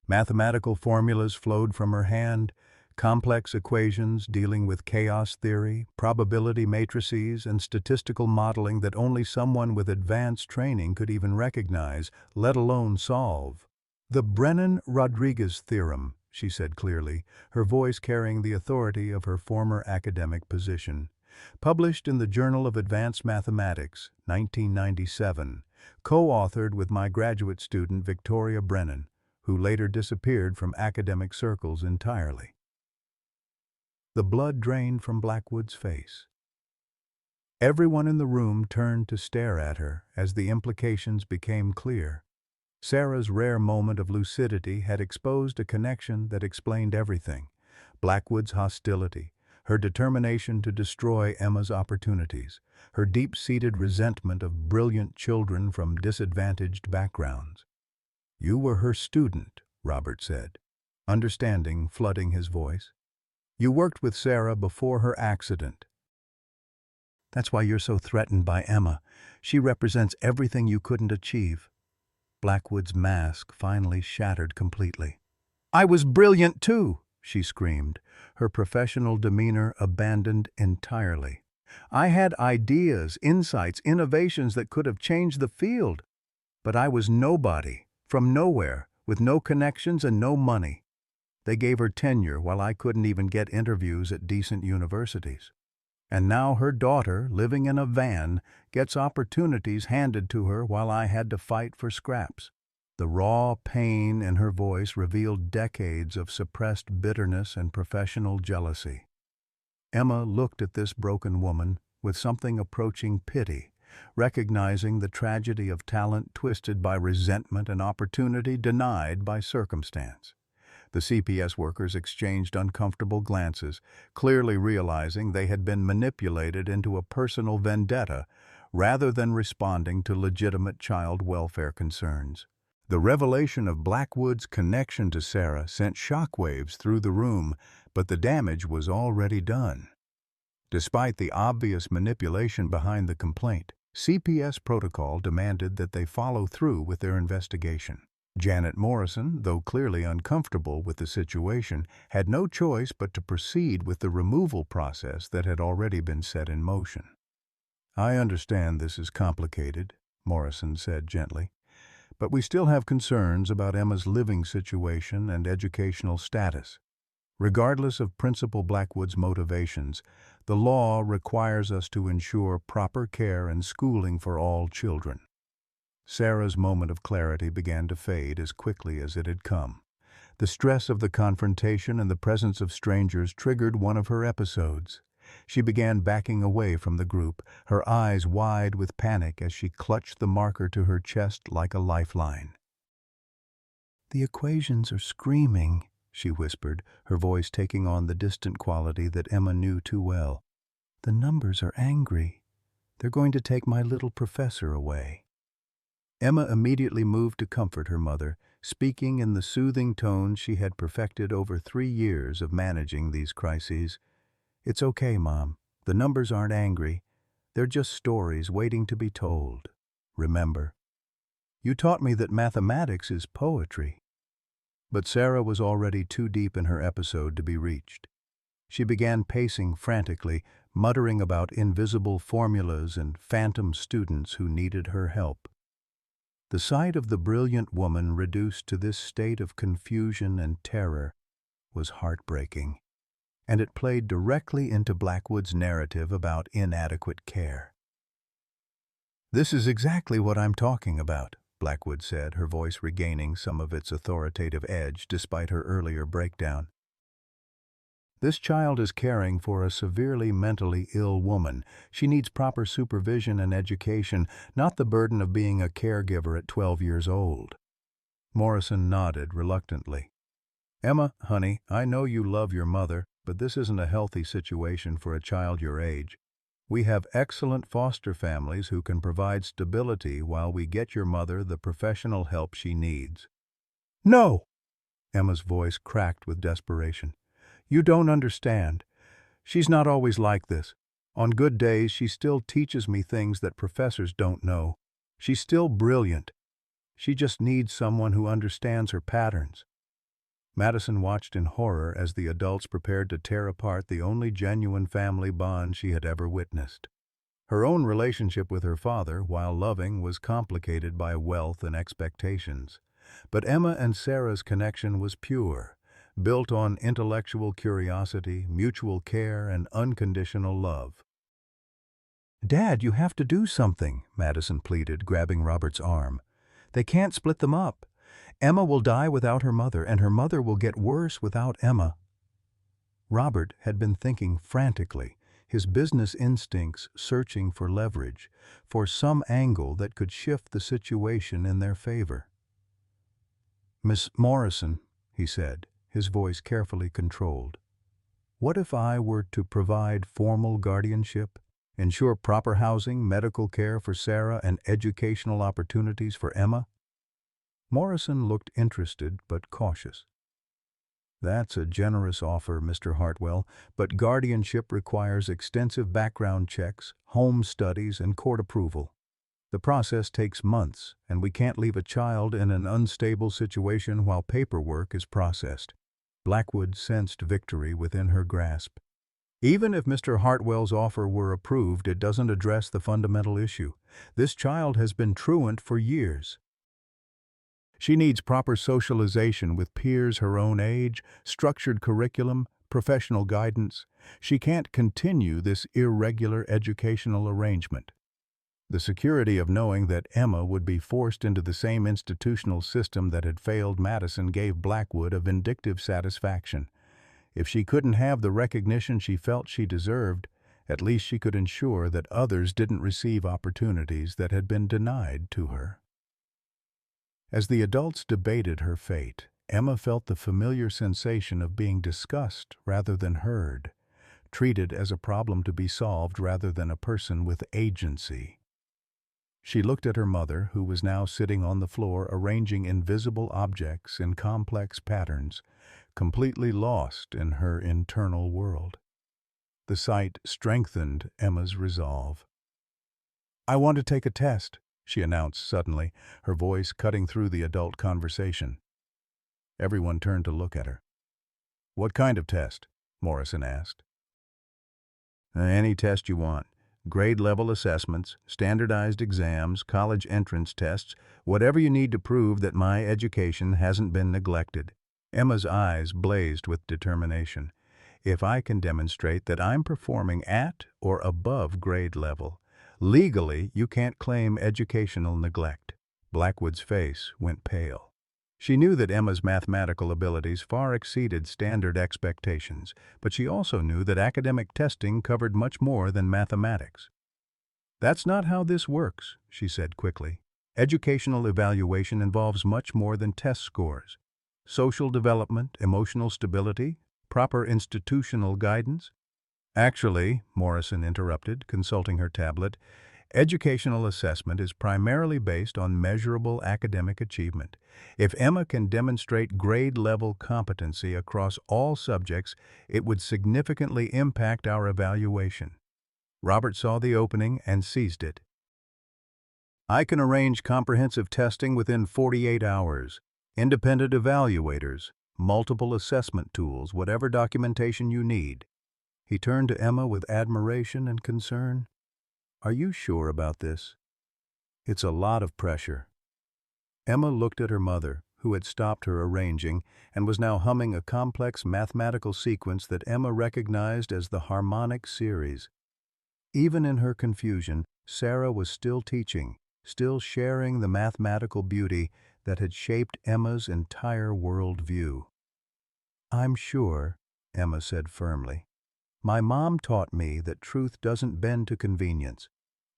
[SPEAKER 1] Mathematical formulas flowed from her hand, complex equations dealing with chaos theory, probability matrices, and statistical modeling that only someone with advanced training could even recognize, let alone solve. "The Brennan-Rodriguez theorem," she said clearly, her voice carrying the authority of her former academic position. "Published in the Journal of Advanced Mathematics, 1997, co-authored with my graduate student Victoria Brennan, who later disappeared from academic circles entirely." The blood drained from Blackwood's face. Everyone in the room turned to stare at her as the implications became clear. Sarah's rare moment of lucidity had exposed a connection that explained everything: Blackwood's hostility, her determination to destroy Emma's opportunities, her deep-seated resentment of brilliant children from disadvantaged backgrounds. "You were her student," Robert said, understanding flooding his voice. "You worked with Sarah before her accident. That's why you're so threatened by Emma. She represents everything you couldn't achieve." Blackwood's mask finally shattered completely. "I was brilliant too," she screamed, her professional demeanor abandoned entirely. I had ideas, insights, innovations that could have changed the field, but I was nobody, from nowhere, with no connections and no money. They gave her tenure while I couldn't even get interviews at decent universities. And now her daughter, living in a van, gets opportunities handed to her while I had to fight for scraps. The raw pain in her voice revealed decades of suppressed bitterness and professional jealousy. Emma looked at this broken woman with something approaching pity, recognizing the tragedy of talent twisted by resentment and opportunity denied by circumstance. The CPS workers exchanged uncomfortable glances, clearly realizing they had been manipulated into a personal vendetta rather than responding to legitimate child welfare concerns. The revelation of Blackwood's connection to Sarah sent shockwaves through the room, but the damage was already done. Despite the obvious manipulation behind the complaint, CPS protocol demanded that they follow through with their investigation. Janet Morrison, though clearly uncomfortable with the situation, had no choice but to proceed with the removal process that had already been set in motion. "I understand this is complicated," Morrison said gently, "but we still have concerns about Emma's living situation and educational status. Regardless of Principal Blackwood's motivations, the law requires us to ensure proper care and schooling for all children." Sarah's moment of clarity began to fade as quickly as it had come. The stress of the confrontation and the presence of strangers triggered one of her episodes. She began backing away from the group, her eyes wide with panic as she clutched the marker to her chest like a lifeline. "The equations are screaming," she whispered, her voice taking on the distant quality that Emma knew too well. "The numbers are angry. They're going to take my little professor away." Emma immediately moved to comfort her mother, speaking in the soothing tones she had perfected over 3 years of managing these crises. "It's okay, Mom. The numbers aren't angry. They're just stories waiting to be told. Remember, you taught me that mathematics is poetry." But Sarah was already too deep in her episode to be reached. She began pacing frantically, muttering about invisible formulas and phantom students who needed her help. The sight of the brilliant woman reduced to this state of confusion and terror was heartbreaking, and it played directly into Blackwood's narrative about inadequate care. "This is exactly what I'm talking about," Blackwood said, her voice regaining some of its authoritative edge despite her earlier breakdown. "This child is caring for a severely mentally ill woman. She needs proper supervision and education, not the burden of being a caregiver at 12 years old." Morrison nodded reluctantly. "Emma, honey, I know you love your mother, but this isn't a healthy situation for a child your age. We have excellent foster families who can provide stability while we get your mother the professional help she needs." "No!" Emma's voice cracked with desperation. "You don't understand. She's not always like this. On good days, she still teaches me things that professors don't know. She's still brilliant. She just needs someone who understands her patterns." Madison watched in horror as the adults prepared to tear apart the only genuine family bond she had ever witnessed. Her own relationship with her father, while loving, was complicated by wealth and expectations. But Emma and Sarah's connection was pure, built on intellectual curiosity, mutual care, and unconditional love. "Dad, you have to do something," Madison pleaded, grabbing Robert's arm. "They can't split them up. Emma will die without her mother, and her mother will get worse without Emma." Robert had been thinking frantically, his business instincts searching for leverage, for some angle that could shift the situation in their favor. "Miss Morrison," he said, his voice carefully controlled, "what if I were to provide formal guardianship, ensure proper housing, medical care for Sarah, and educational opportunities for Emma?" Morrison looked interested but cautious. "That's a generous offer, Mr. Hartwell, but guardianship requires extensive background checks, home studies, and court approval. The process takes months, and we can't leave a child in an unstable situation while paperwork is processed." Blackwood sensed victory within her grasp. Even if Mr. Hartwell's offer were approved, it doesn't address the fundamental issue. This child has been truant for years. She needs proper socialization with peers her own age, structured curriculum, professional guidance. She can't continue this irregular educational arrangement. The security of knowing that Emma would be forced into the same institutional system that had failed Madison gave Blackwood a vindictive satisfaction. If she couldn't have the recognition she felt she deserved, at least she could ensure that others didn't receive opportunities that had been denied to her. As the adults debated her fate, Emma felt the familiar sensation of being discussed rather than heard, treated as a problem to be solved rather than a person with agency. She looked at her mother, who was now sitting on the floor arranging invisible objects in complex patterns, completely lost in her internal world. The sight strengthened Emma's resolve. "I want to take a test," she announced suddenly, her voice cutting through the adult conversation. Everyone turned to look at her. "What kind of test?" Morrison asked. "Any test you want. Grade-level assessments, standardized exams, college entrance tests, whatever you need to prove that my education hasn't been neglected." Emma's eyes blazed with determination. "If I can demonstrate that I'm performing at or above grade level, legally you can't claim educational neglect." Blackwood's face went pale. She knew that Emma's mathematical abilities far exceeded standard expectations, but she also knew that academic testing covered much more than mathematics. "That's not how this works," she said quickly. "Educational evaluation involves much more than test scores. Social development, emotional stability, proper institutional guidance." "Actually," Morrison interrupted, consulting her tablet, "educational assessment is primarily based on measurable academic achievement. If Emma can demonstrate grade-level competency across all subjects, it would significantly impact our evaluation." Robert saw the opening and seized it. "I can arrange comprehensive testing within 48 hours. Independent evaluators, multiple assessment tools, whatever documentation you need." He turned to Emma with admiration and concern. "Are you sure about this? It's a lot of pressure." Emma looked at her mother, who had stopped her arranging and was now humming a complex mathematical sequence that Emma recognized as the harmonic series. Even in her confusion, Sarah was still teaching, still sharing the mathematical beauty that had shaped Emma's entire worldview. "I'm sure," Emma said firmly. "My mom taught me that truth doesn't bend to convenience.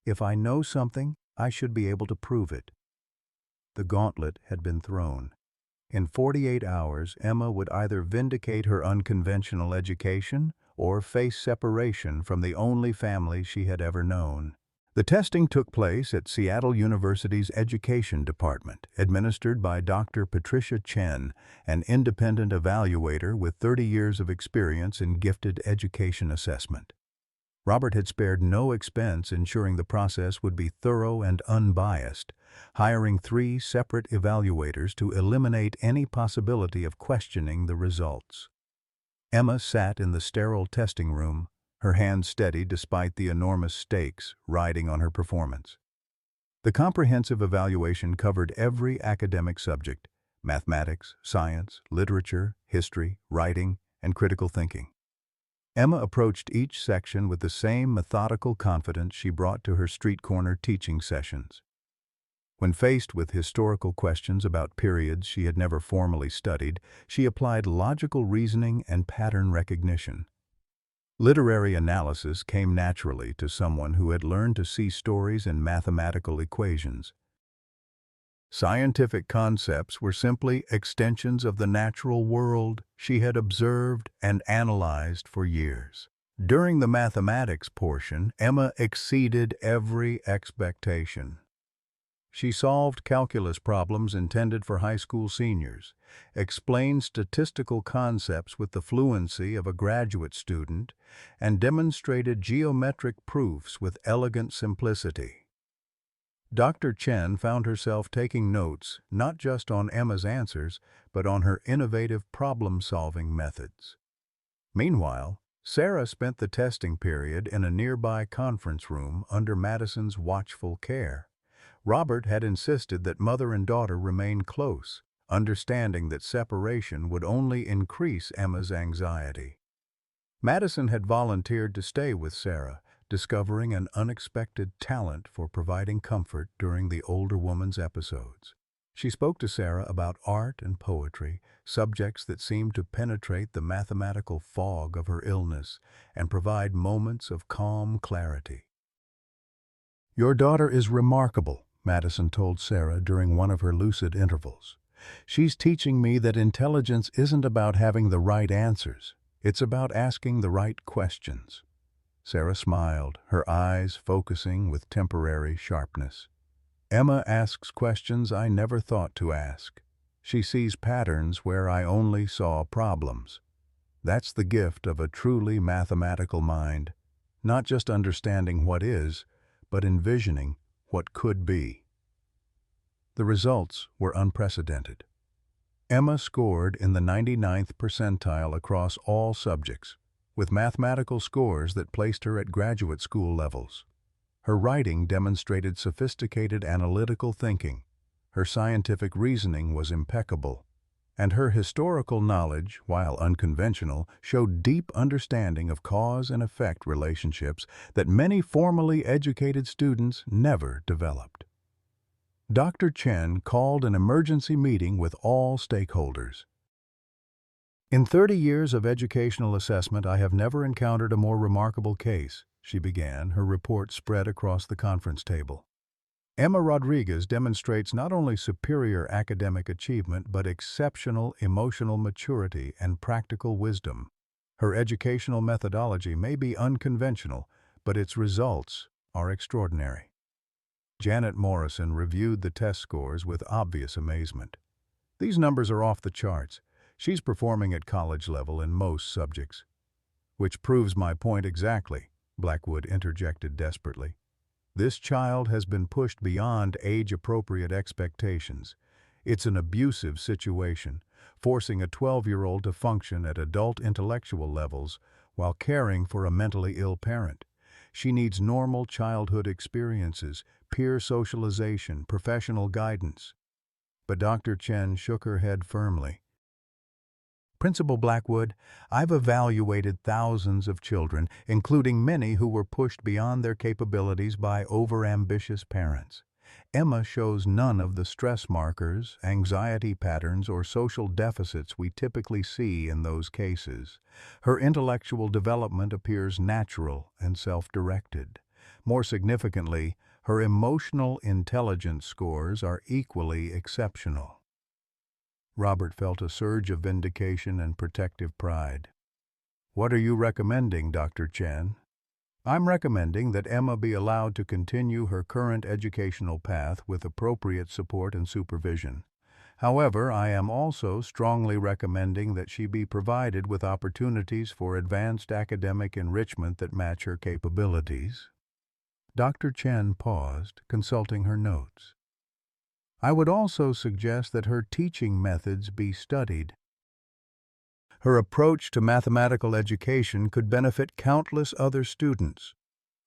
[SPEAKER 1] If I know something, I should be able to prove it." The gauntlet had been thrown. In 48 hours, Emma would either vindicate her unconventional education or face separation from the only family she had ever known. The testing took place at Seattle University's Education Department, administered by Dr. Patricia Chen, an independent evaluator with 30 years of experience in gifted education assessment. Robert had spared no expense ensuring the process would be thorough and unbiased, hiring 3 separate evaluators to eliminate any possibility of questioning the results. Emma sat in the sterile testing room, her hands steady despite the enormous stakes riding on her performance. The comprehensive evaluation covered every academic subject: mathematics, science, literature, history, writing, and critical thinking. Emma approached each section with the same methodical confidence she brought to her street-corner teaching sessions. When faced with historical questions about periods she had never formally studied, she applied logical reasoning and pattern recognition. Literary analysis came naturally to someone who had learned to see stories in mathematical equations. Scientific concepts were simply extensions of the natural world she had observed and analyzed for years. During the mathematics portion, Emma exceeded every expectation. She solved calculus problems intended for high school seniors, explained statistical concepts with the fluency of a graduate student, and demonstrated geometric proofs with elegant simplicity. Dr. Chen found herself taking notes not just on Emma's answers, but on her innovative problem-solving methods. Meanwhile, Sarah spent the testing period in a nearby conference room under Madison's watchful care. Robert had insisted that mother and daughter remain close, understanding that separation would only increase Emma's anxiety. Madison had volunteered to stay with Sarah, discovering an unexpected talent for providing comfort during the older woman's episodes. She spoke to Sarah about art and poetry, subjects that seemed to penetrate the mathematical fog of her illness and provide moments of calm clarity. "Your daughter is remarkable," Madison told Sarah during one of her lucid intervals. "She's teaching me that intelligence isn't about having the right answers. It's about asking the right questions." Sarah smiled, her eyes focusing with temporary sharpness. "Emma asks questions I never thought to ask. She sees patterns where I only saw problems. That's the gift of a truly mathematical mind, not just understanding what is, but envisioning what could be." The results were unprecedented. Emma scored in the 99th percentile across all subjects, with mathematical scores that placed her at graduate school levels. Her writing demonstrated sophisticated analytical thinking, her scientific reasoning was impeccable, and her historical knowledge, while unconventional, showed deep understanding of cause and effect relationships that many formally educated students never developed. Dr. Chen called an emergency meeting with all stakeholders. "In 30 years of educational assessment, I have never encountered a more remarkable case," she began, her report spread across the conference table. "Emma Rodriguez demonstrates not only superior academic achievement but exceptional emotional maturity and practical wisdom. Her educational methodology may be unconventional, but its results are extraordinary." Janet Morrison reviewed the test scores with obvious amazement. "These numbers are off the charts. She's performing at college level in most subjects." "Which proves my point exactly," Blackwood interjected desperately. "This child has been pushed beyond age-appropriate expectations. It's an abusive situation, forcing a 12-year-old to function at adult intellectual levels while caring for a mentally ill parent. She needs normal childhood experiences, peer socialization, professional guidance." But Dr. Chen shook her head firmly. "Principal Blackwood, I've evaluated thousands of children, including many who were pushed beyond their capabilities by overambitious parents. Emma shows none of the stress markers, anxiety patterns, or social deficits we typically see in those cases. Her intellectual development appears natural and self-directed. More significantly, her emotional intelligence scores are equally exceptional." Robert felt a surge of vindication and protective pride. "What are you recommending, Dr. Chen?" "I'm recommending that Emma be allowed to continue her current educational path with appropriate support and supervision. However, I am also strongly recommending that she be provided with opportunities for advanced academic enrichment that match her capabilities." Dr. Chen paused, consulting her notes. "I would also suggest that her teaching methods be studied. Her approach to mathematical education could benefit countless other students."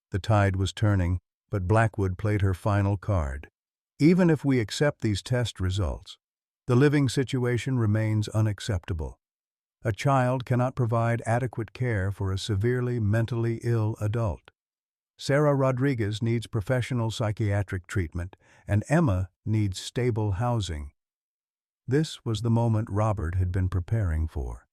[SPEAKER 1] The tide was turning, but Blackwood played her final card. "Even if we accept these test results, the living situation remains unacceptable. A child cannot provide adequate care for a severely mentally ill adult. Sarah Rodriguez needs professional psychiatric treatment, and Emma needs stable housing." This was the moment Robert had been preparing for.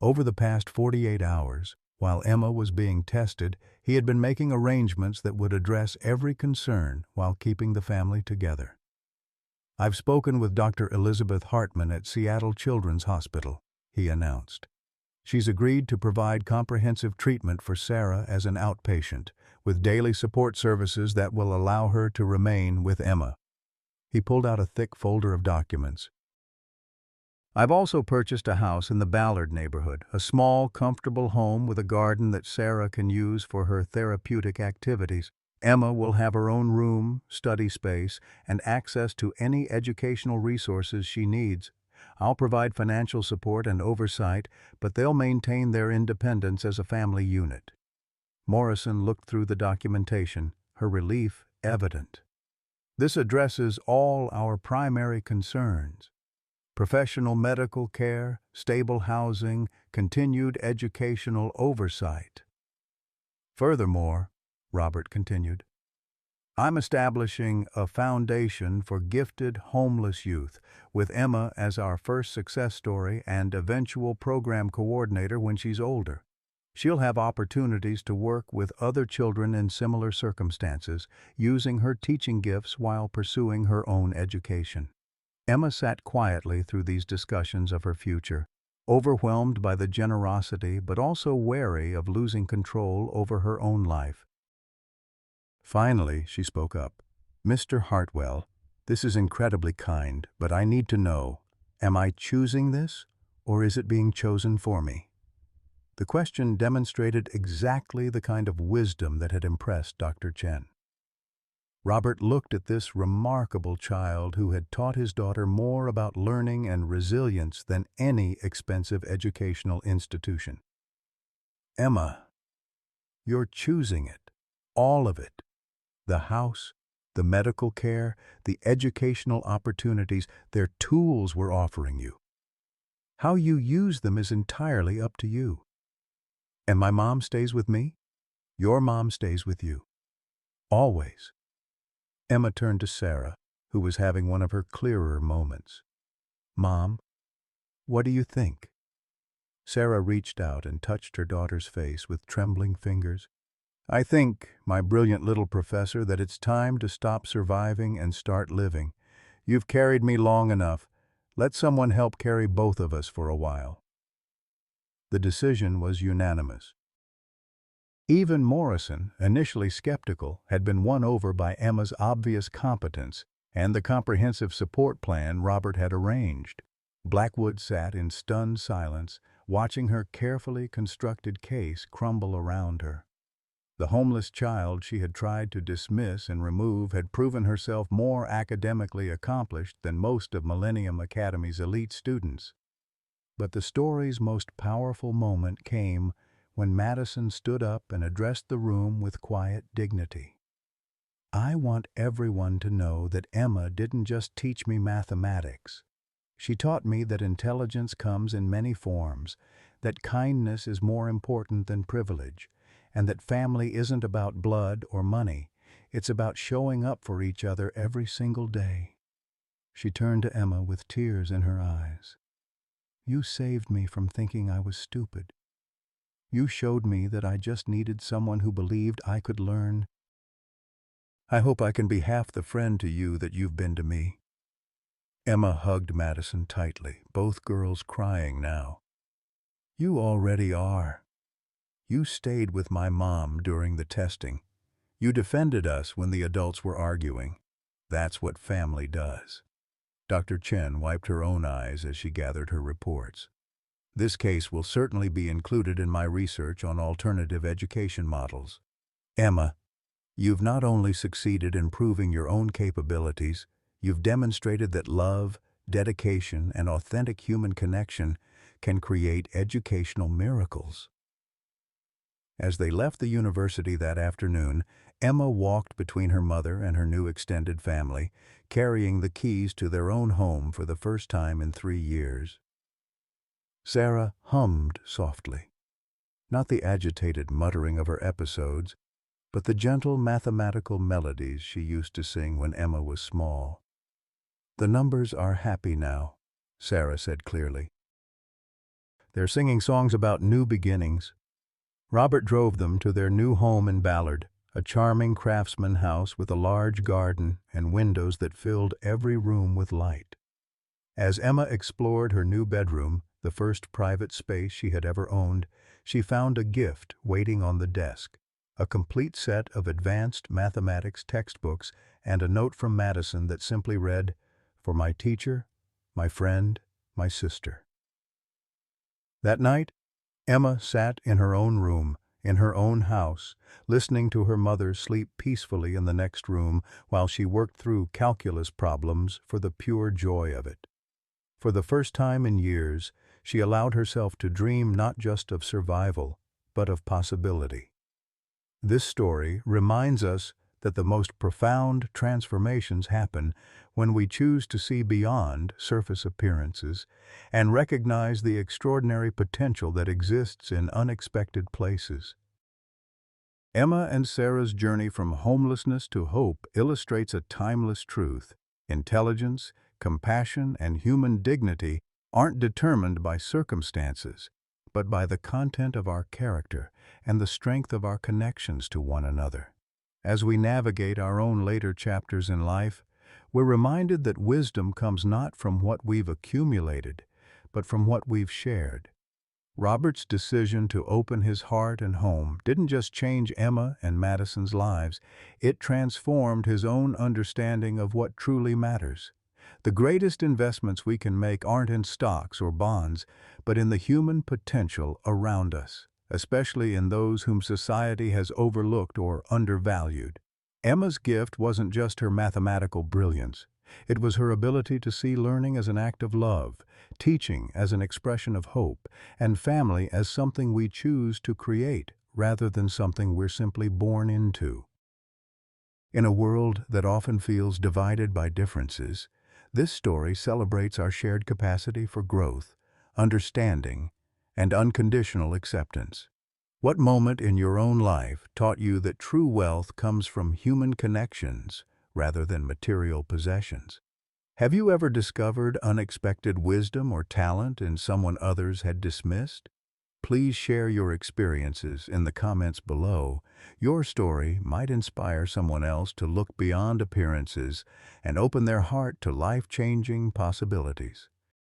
[SPEAKER 1] Over the past 48 hours, while Emma was being tested, he had been making arrangements that would address every concern while keeping the family together. "I've spoken with Dr. Elizabeth Hartman at Seattle Children's Hospital," he announced. "She's agreed to provide comprehensive treatment for Sarah as an outpatient, with daily support services that will allow her to remain with Emma." He pulled out a thick folder of documents. "I've also purchased a house in the Ballard neighborhood, a small, comfortable home with a garden that Sarah can use for her therapeutic activities. Emma will have her own room, study space, and access to any educational resources she needs. I'll provide financial support and oversight, but they'll maintain their independence as a family unit." Morrison looked through the documentation, her relief evident. "This addresses all our primary concerns: professional medical care, stable housing, continued educational oversight. Furthermore," Robert continued, "I'm establishing a foundation for gifted homeless youth, with Emma as our first success story and eventual program coordinator when she's older. She'll have opportunities to work with other children in similar circumstances, using her teaching gifts while pursuing her own education." Emma sat quietly through these discussions of her future, overwhelmed by the generosity but also wary of losing control over her own life. Finally, she spoke up. "Mr. Hartwell, this is incredibly kind, but I need to know, am I choosing this, or is it being chosen for me?" The question demonstrated exactly the kind of wisdom that had impressed Dr. Chen. Robert looked at this remarkable child who had taught his daughter more about learning and resilience than any expensive educational institution. "Emma, you're choosing it, all of it. The house, the medical care, the educational opportunities, they're tools we're offering you. How you use them is entirely up to you. And my mom stays with me. Your mom stays with you. Always." Emma turned to Sarah, who was having one of her clearer moments. "Mom, what do you think?" Sarah reached out and touched her daughter's face with trembling fingers. "I think, my brilliant little professor, that it's time to stop surviving and start living. You've carried me long enough. Let someone help carry both of us for a while." The decision was unanimous. Even Morrison, initially skeptical, had been won over by Emma's obvious competence and the comprehensive support plan Robert had arranged. Blackwood sat in stunned silence, watching her carefully constructed case crumble around her. The homeless child she had tried to dismiss and remove had proven herself more academically accomplished than most of Millennium Academy's elite students. But the story's most powerful moment came when Madison stood up and addressed the room with quiet dignity. "I want everyone to know that Emma didn't just teach me mathematics. She taught me that intelligence comes in many forms, that kindness is more important than privilege, and that family isn't about blood or money. It's about showing up for each other every single day." She turned to Emma with tears in her eyes. "You saved me from thinking I was stupid. You showed me that I just needed someone who believed I could learn. I hope I can be half the friend to you that you've been to me." Emma hugged Madison tightly, both girls crying now. "You already are. You stayed with my mom during the testing. You defended us when the adults were arguing. That's what family does." Dr. Chen wiped her own eyes as she gathered her reports. "This case will certainly be included in my research on alternative education models. Emma, you've not only succeeded in proving your own capabilities, you've demonstrated that love, dedication, and authentic human connection can create educational miracles." As they left the university that afternoon, Emma walked between her mother and her new extended family, carrying the keys to their own home for the first time in 3 years. Sarah hummed softly, not the agitated muttering of her episodes, but the gentle mathematical melodies she used to sing when Emma was small. "The numbers are happy now," Sarah said clearly. "They're singing songs about new beginnings." Robert drove them to their new home in Ballard, a charming craftsman house with a large garden and windows that filled every room with light. As Emma explored her new bedroom, the first private space she had ever owned, she found a gift waiting on the desk, a complete set of advanced mathematics textbooks and a note from Madison that simply read, "For my teacher, my friend, my sister." That night, Emma sat in her own room, in her own house, listening to her mother sleep peacefully in the next room while she worked through calculus problems for the pure joy of it. For the first time in years, she allowed herself to dream not just of survival, but of possibility. This story reminds us that the most profound transformations happen when we choose to see beyond surface appearances and recognize the extraordinary potential that exists in unexpected places. Emma and Sarah's journey from homelessness to hope illustrates a timeless truth. Intelligence, compassion, and human dignity aren't determined by circumstances, but by the content of our character and the strength of our connections to one another. As we navigate our own later chapters in life, we're reminded that wisdom comes not from what we've accumulated, but from what we've shared. Robert's decision to open his heart and home didn't just change Emma and Madison's lives, it transformed his own understanding of what truly matters. The greatest investments we can make aren't in stocks or bonds, but in the human potential around us, especially in those whom society has overlooked or undervalued. Emma's gift wasn't just her mathematical brilliance. It was her ability to see learning as an act of love, teaching as an expression of hope, and family as something we choose to create rather than something we're simply born into. In a world that often feels divided by differences, this story celebrates our shared capacity for growth, understanding, and unconditional acceptance. What moment in your own life taught you that true wealth comes from human connections rather than material possessions? Have you ever discovered unexpected wisdom or talent in someone others had dismissed? Please share your experiences in the comments below. Your story might inspire someone else to look beyond appearances and open their heart to life-changing possibilities.